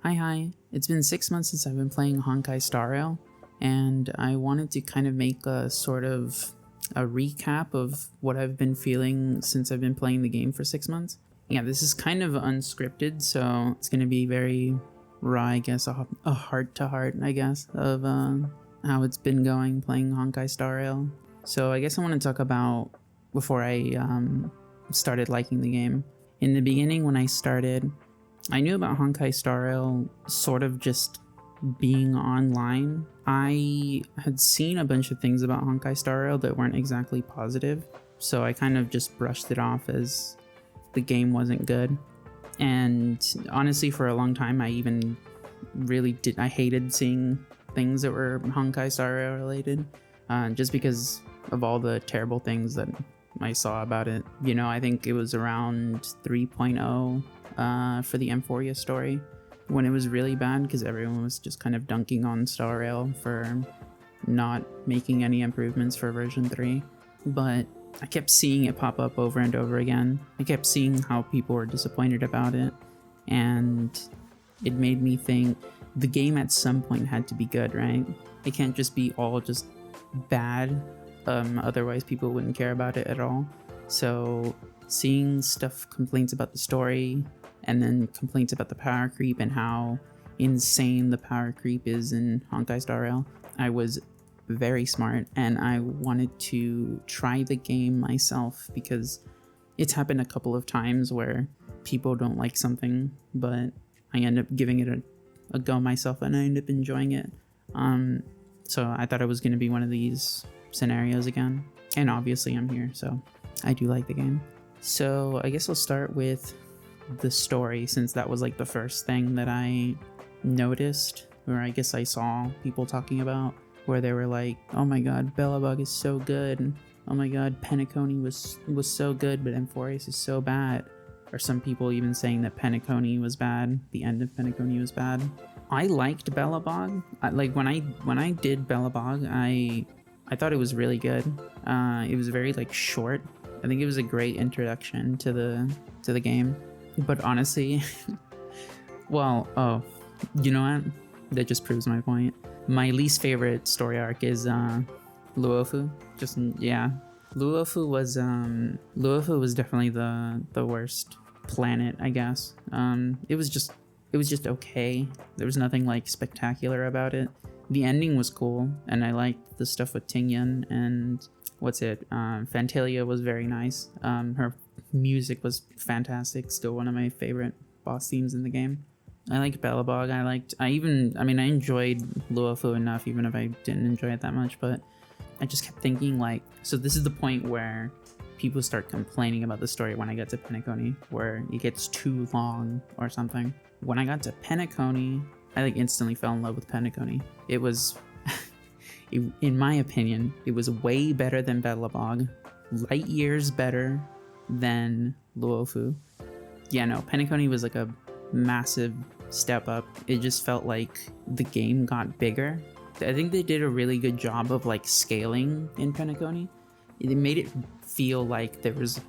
Hi. It's been 6 months since I've been playing Honkai Star Rail, and I wanted to kind of make a sort of a recap of what I've been feeling since I've been playing the game for 6 months. Yeah, this is kind of unscripted, so it's going to be very raw, I guess, a heart-to-heart, I guess, of how it's been going playing Honkai Star Rail. So I guess I want to talk about before I started liking the game. In the beginning, when I started, I knew about Honkai Star Rail sort of just being online. I had seen a bunch of things about Honkai Star Rail that weren't exactly positive, so I kind of just brushed it off as the game wasn't good. And honestly, for a long time, I even I hated seeing things that were Honkai Star Rail related, just because of all the terrible things that I saw about it. You know, I think it was around 3.0 for the Emporius story when it was really bad because everyone was just kind of dunking on Star Rail for not making any improvements for version 3. But I kept seeing it pop up over and over again. I kept seeing how people were disappointed about it, and it made me think the game at some point had to be good, right? It can't just be all just bad, otherwise people wouldn't care about it at all. So seeing complaints about the story, and then complaints about the power creep and how insane the power creep is in Honkai Star Rail, I was very smart and I wanted to try the game myself because it's happened a couple of times where people don't like something, but I end up giving it a go myself and I end up enjoying it. So I thought it was going to be one of these scenarios again, and obviously I'm here, so I do like the game. So I guess I'll start with the story, since that was like the first thing that I noticed, or I guess I saw people talking about, where they were like, oh my god, Belobog is so good, and oh my god, Pentagon was so good, but Emporius is so bad. Or some people even saying that Pentagon was bad, the end of Pentagon was bad. I liked Belobog. When I did Belobog, I thought it was really good. It was very short. I think it was a great introduction to the game. But honestly, well, you know what? That just proves my point. My least favorite story arc is Luofu. Luofu was definitely the worst planet, I guess. It was just okay. There was nothing spectacular about it. The ending was cool, and I liked the stuff with Tingyan and Fantalia was very nice. Her music was fantastic. Still one of my favorite boss themes in the game. I liked Belobog. I enjoyed Luofu enough, even if I didn't enjoy it that much, but I just kept thinking so this is the point where people start complaining about the story when I get to Penacony, where it gets too long or something. When I got to Penacony, I instantly fell in love with Penacony. It was, in my opinion, it was way better than Belobog, light years better than Luofu. Yeah, no, Penacony was a massive step up. It just felt like the game got bigger. I think they did a really good job of scaling in Penacony. It made it feel like there was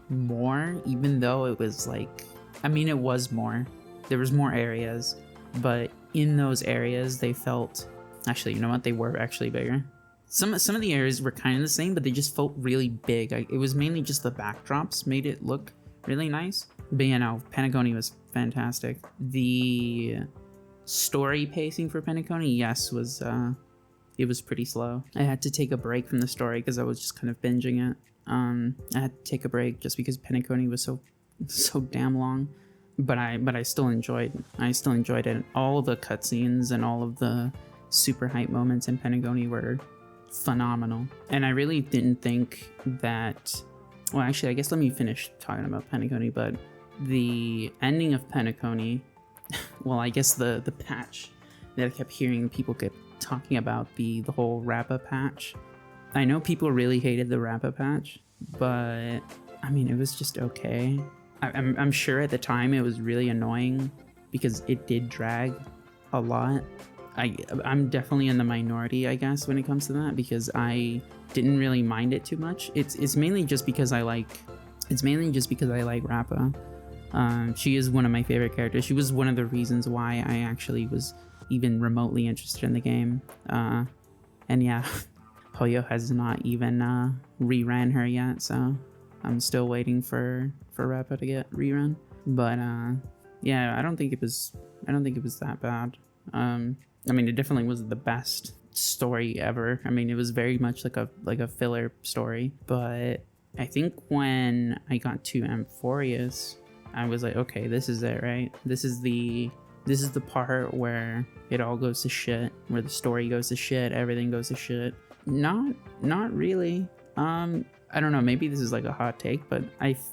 more, even though it was it was more. There was more areas, but in those areas they felt, actually, you know what, they were actually bigger. Some of the areas were kind of the same, but they just felt really big. It was mainly just the backdrops made it look really nice. But Penacony was fantastic. The story pacing for Penacony, yes, it was pretty slow. I had to take a break from the story because I was just kind of binging it. I had to take a break just because Penacony was so damn long. But I still enjoyed it. All the cutscenes and all of the super hype moments in Penacony were phenomenal. And I really didn't think that, well, actually, I guess let me finish talking about Penacony. But the ending of Penacony, well, I guess the patch that I kept hearing people kept talking about, the whole Rappa patch. I know people really hated the Rappa patch, but it was just okay. I'm sure at the time it was really annoying because it did drag a lot. I'm definitely in the minority, I guess, when it comes to that, because I didn't really mind it too much. It's mainly just because I like Rappa. She is one of my favorite characters. She was one of the reasons why I actually was even remotely interested in the game. And yeah, Hoyo has not even reran her yet, so I'm still waiting for Rappa to get rerun. But yeah, I don't think it was that bad. I mean, it definitely was the best story ever. I mean, it was very much like a filler story, but I think when I got to Emporius, I was like, okay, this is it, right? This is the part where it all goes to shit, where the story goes to shit, everything goes to shit. Not really. I don't know, maybe this is like a hot take, but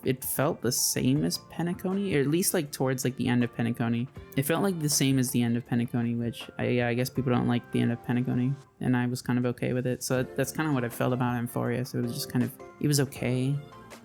it felt the same as Pentagon, or at least like towards like the end of Pentagon. It felt like the same as the end of Pentagon, which I guess people don't like the end of Pentagon, and I was kind of okay with it. So that's kind of what I felt about Emporius. It was just it was okay.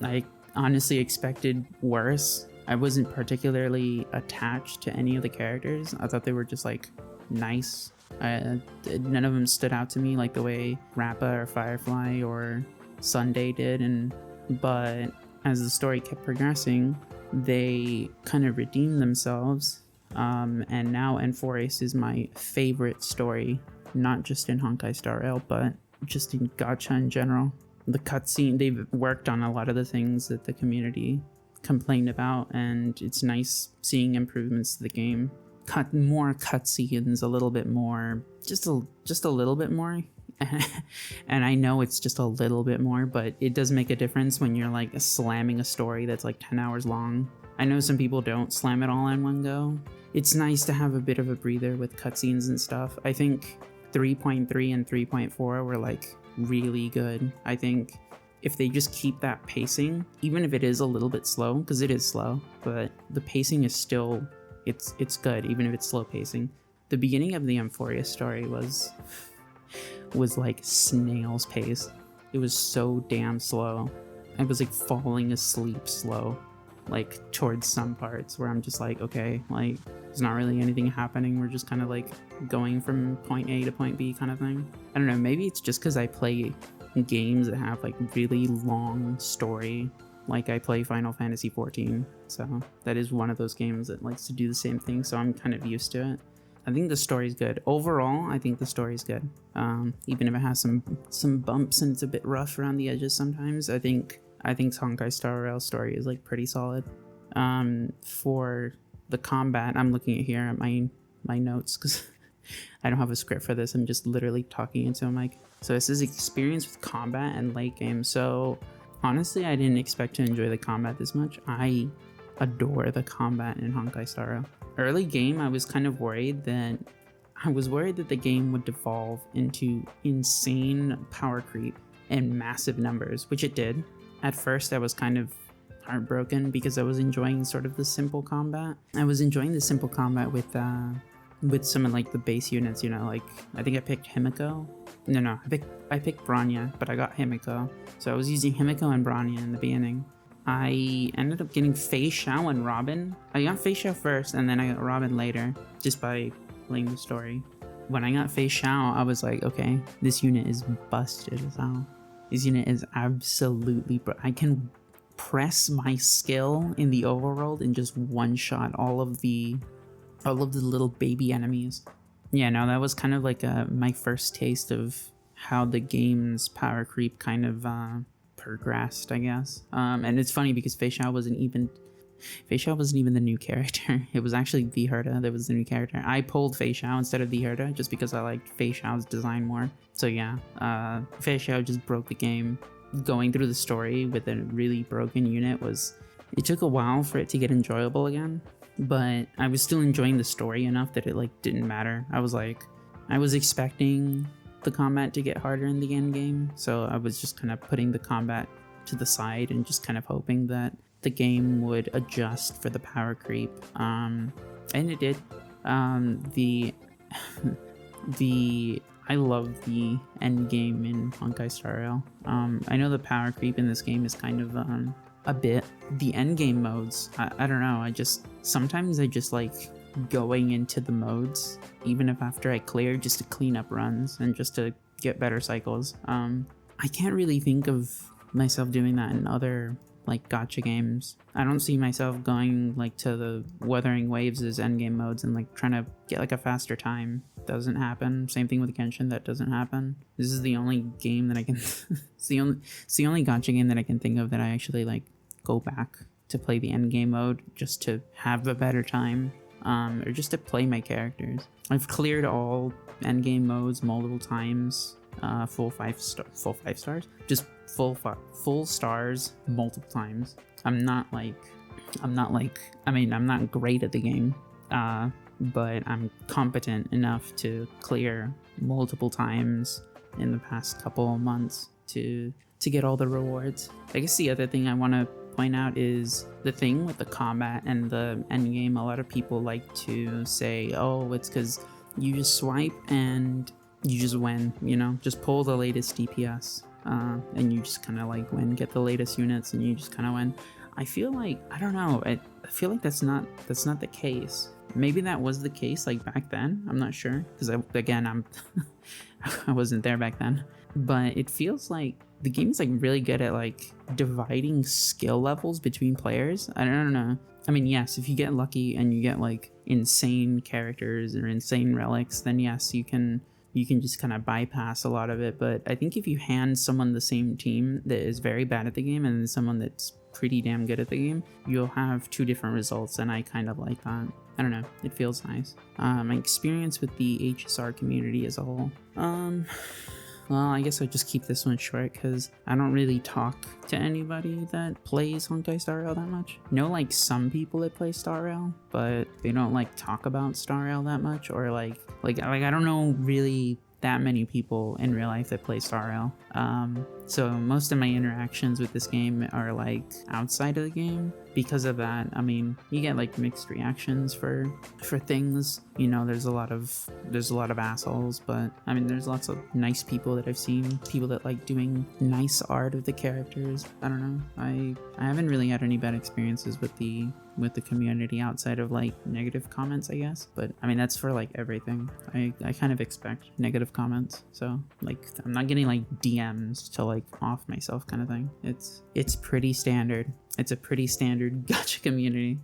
I honestly expected worse. I wasn't particularly attached to any of the characters. I thought they were just like nice. None of them stood out to me like the way Rappa or Firefly or Sunday did, but as the story kept progressing, they kind of redeemed themselves, and now Emporius is my favorite story, not just in Honkai Star Rail, but just in gacha in general. The cutscene, they've worked on a lot of the things that the community complained about, and it's nice seeing improvements to the game. More cutscenes, a little bit more, just a little bit more. And I know it's just a little bit more, but it does make a difference when you're like slamming a story that's like 10 hours long. I know some people don't slam it all in one go. It's nice to have a bit of a breather with cutscenes and stuff. I think 3.3 and 3.4 were like really good. I think if they just keep that pacing, even if it is a little bit slow, because it is slow, but the pacing is still, it's good, even if it's slow pacing. The beginning of the Emporius story was like snail's pace. It was so damn slow. I was like falling asleep slow, like towards some parts where I'm just like, okay, like there's not really anything happening. We're just kind of like going from point A to point B kind of thing. I don't know, maybe it's just because I play games that have like really long story. Like I play Final Fantasy 14, so that is one of those games that likes to do the same thing, so I'm kind of used to it. I think the story's good. Overall, I think the story's good. Even if it has some bumps and it's a bit rough around the edges sometimes, I think Honkai Star Rail story is like pretty solid. For the combat, I'm looking at here at my notes because I don't have a script for this. I'm just literally talking into a mic. So this is experience with combat and late game. So honestly, I didn't expect to enjoy the combat this much. I adore the combat in Honkai Star Rail. Early game, I was kind of worried that the game would devolve into insane power creep and massive numbers, which it did. At first, I was kind of heartbroken because I was enjoying sort of the simple combat. I was enjoying the simple combat with some of like the base units, you know, like I think I picked Himiko. No, I picked Bronya, but I got Himiko. So I was using Himiko and Bronya in the beginning. I ended up getting Fei Xiao and Robin. I got Fei Xiao first, and then I got Robin later, just by playing the story. When I got Fei Xiao, I was like, okay, this unit is busted as hell. This unit is absolutely... I can press my skill in the overworld and just one-shot all of the little baby enemies. Yeah, no, that was kind of like my first taste of how the game's power creep kind of... progressed, I guess. And it's funny because Fei Xiao wasn't even the new character. It was actually Viherda that was the new character. I pulled Fei Xiao instead of Viherda just because I liked Fei Xiao's design more. So yeah, Fei Xiao just broke the game. Going through the story with a really broken unit it took a while for it to get enjoyable again, but I was still enjoying the story enough that it like didn't matter. I was expecting the combat to get harder in the end game, so I was just kind of putting the combat to the side and just kind of hoping that the game would adjust for the power creep, and it did. I love the end game in Honkai Star Rail. I know the power creep in this game is kind of a bit. The end game modes, I don't know, sometimes I just like going into the modes, even if after I clear, just to clean up runs and just to get better cycles. I can't really think of myself doing that in other like gacha games. I don't see myself going like to the Wuthering Waves as endgame modes and like trying to get like a faster time. Doesn't happen. Same thing with Genshin, that doesn't happen. This is the only game that I can it's the only gacha game that I can think of that I actually like go back to play the endgame mode just to have a better time, or just to play my characters. I've cleared all endgame modes multiple times, full five stars, just full stars multiple times. I'm not great at the game, but I'm competent enough to clear multiple times in the past couple of months to get all the rewards. I guess the other thing I want to point out is the thing with the combat and the end game. A lot of people like to say, oh, it's because you just swipe and you just win, you know, just pull the latest DPS, and you just kind of like win, get the latest units and you just kind of win. I feel like, I don't know, I feel like that's not the case. Maybe that was the case like back then, I'm not sure, because I'm I wasn't there back then, but it feels like the game is like really good at like dividing skill levels between players. I don't know. I mean, yes, if you get lucky and you get like insane characters or insane relics, then yes, you can just kind of bypass a lot of it. But I think if you hand someone the same team that is very bad at the game and then someone that's pretty damn good at the game, you'll have two different results, and I kind of like that. I don't know, it feels nice. My experience with the HSR community as a whole. Well, I guess I'll just keep this one short because I don't really talk to anybody that plays Honkai Star Rail that much. Know like some people that play Star Rail, but they don't like talk about Star Rail that much, or like I don't know really that many people in real life that play Star Rail. So most of my interactions with this game are like outside of the game. Because of that, I mean, you get like mixed reactions for things. You know, there's a lot of assholes, but I mean, there's lots of nice people that I've seen. People that like doing nice art of the characters. I don't know. I haven't really had any bad experiences with the community outside of like negative comments, I guess. But I mean, that's for like everything. I kind of expect negative comments, so like I'm not getting like DMs to like off myself kind of thing. It's pretty standard. It's a pretty standard gacha community.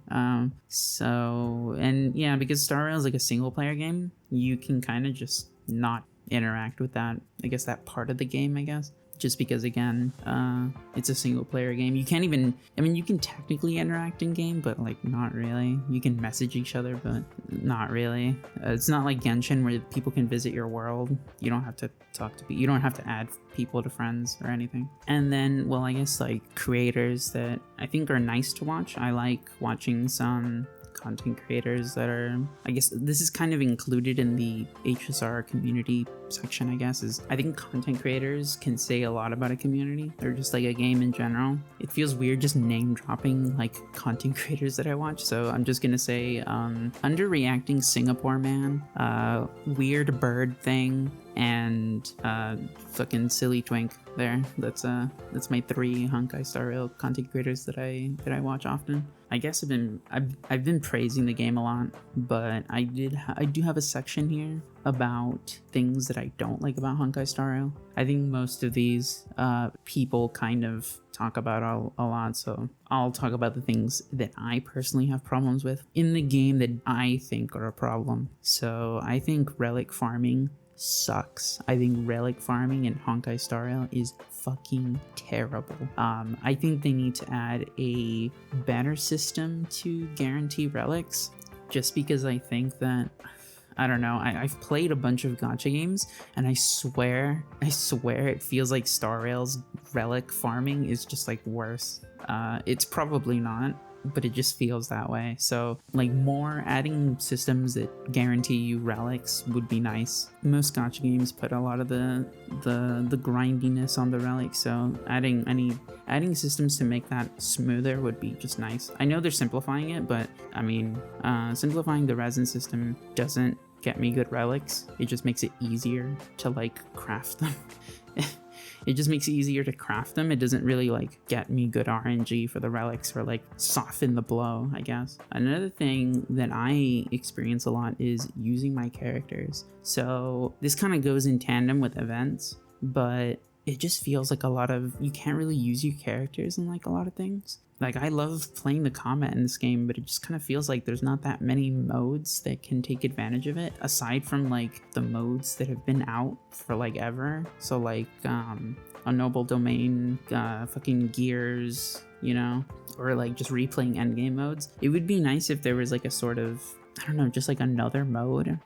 So, and yeah, because Star Rail is like a single player game, you can kind of just not interact with that, I guess, that part of the game, I guess. Just because, again, it's a single player game. You can't even, I mean, you can technically interact in game, but like not really. You can message each other, but not really. It's not like Genshin where people can visit your world. You don't have to talk to people. You don't have to add people to friends or anything. And then, well, I guess like creators that I think are nice to watch. I like watching some content creators that are, I guess this is kind of included in the HSR community section, I guess, is I think content creators can say a lot about a community or just like a game in general. It feels weird just name dropping like content creators that I watch, so I'm just gonna say Underreacting Singapore Man, Weird Bird Thing, and fucking Silly Twink. There, that's my 3 Honkai Star Rail content creators that I watch often. I guess I've been praising the game a lot, but I do have a section here about things that I don't like about Honkai Star Rail. I think most of these people kind of talk about a lot, so I'll talk about the things that I personally have problems with in the game that I think are a problem. So I think relic farming sucks. I think relic farming in Honkai Star Rail is fucking terrible. I think they need to add a better system to guarantee relics, just because I think that, I don't know, I've played a bunch of gacha games and I swear it feels like Star Rail's relic farming is just like worse. It's probably not, but it just feels that way. So like more adding systems that guarantee you relics would be nice. Most gacha games put a lot of the grindiness on the relics, so adding systems to make that smoother would be just nice. I know they're simplifying it, but I mean, simplifying the resin system doesn't get me good relics. It just makes it easier to like craft them. It just makes it easier to craft them. It doesn't really like get me good RNG for the relics or like soften the blow, I guess. Another thing that I experience a lot is using my characters. So this kind of goes in tandem with events, but it just feels like a lot of, you can't really use your characters in like a lot of things. Like, I love playing the combat in this game, but it just kind of feels like there's not that many modes that can take advantage of it, aside from like the modes that have been out for like ever. So like a Noble Domain, fucking Gears, you know, or like just replaying endgame modes. It would be nice if there was like a sort of, I don't know, just like another mode.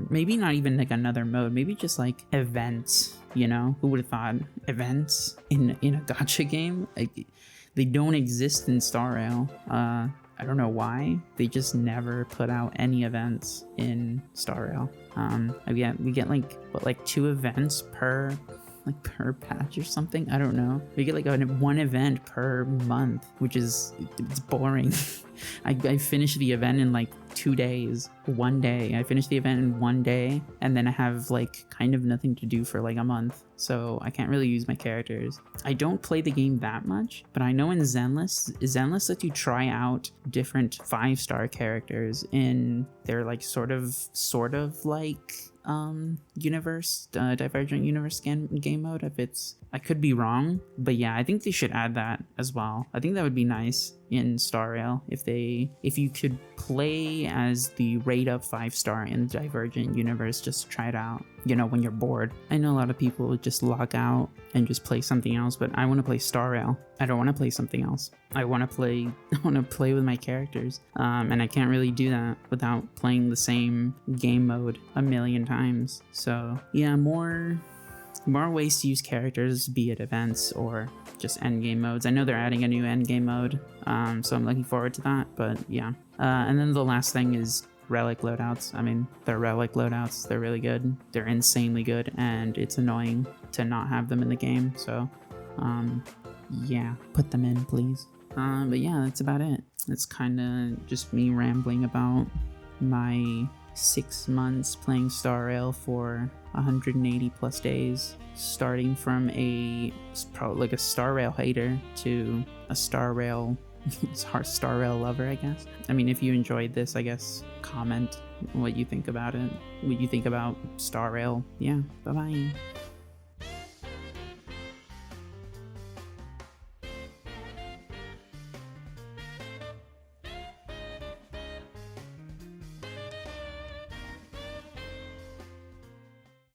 Maybe not even like another mode, maybe just like events, you know? Who would have thought events in a gacha game? Like, they don't exist in Star Rail. I don't know why. They just never put out any events in Star Rail. We get like, what, like 2 events per patch or something. I don't know. We get like one event per month, which is, it's boring. I finished the event in like 2 days, 1 day. I finished the event in 1 day, and then I have like kind of nothing to do for like a month. So I can't really use my characters. I don't play the game that much, but I know in Zenless lets you try out different 5-star characters in their like sort of like universe, divergent universe game mode. If it's, I could be wrong, but yeah, I think they should add that as well. I think that would be nice in Star Rail if you could play as the rate up 5-star in the divergent universe, just to try it out, you know, when you're bored. I know a lot of people would just log out and just play something else, but I want to play Star Rail. I don't want to play something else. I want to play with my characters, and I can't really do that without playing the same game mode a million times. So yeah, more ways to use characters, be it events or just endgame modes. I know they're adding a new endgame mode, so I'm looking forward to that. But yeah, and then the last thing is relic loadouts. I mean, they're relic loadouts. They're really good. They're insanely good, and it's annoying to not have them in the game. So yeah, put them in, please. But yeah, that's about it. It's kind of just me rambling about my 6 months playing Star Rail for 180 plus days, starting from probably like a Star Rail hater to a Star Rail lover, I guess. I mean, if you enjoyed this, I guess comment what you think about it, what you think about Star Rail. Yeah, bye bye.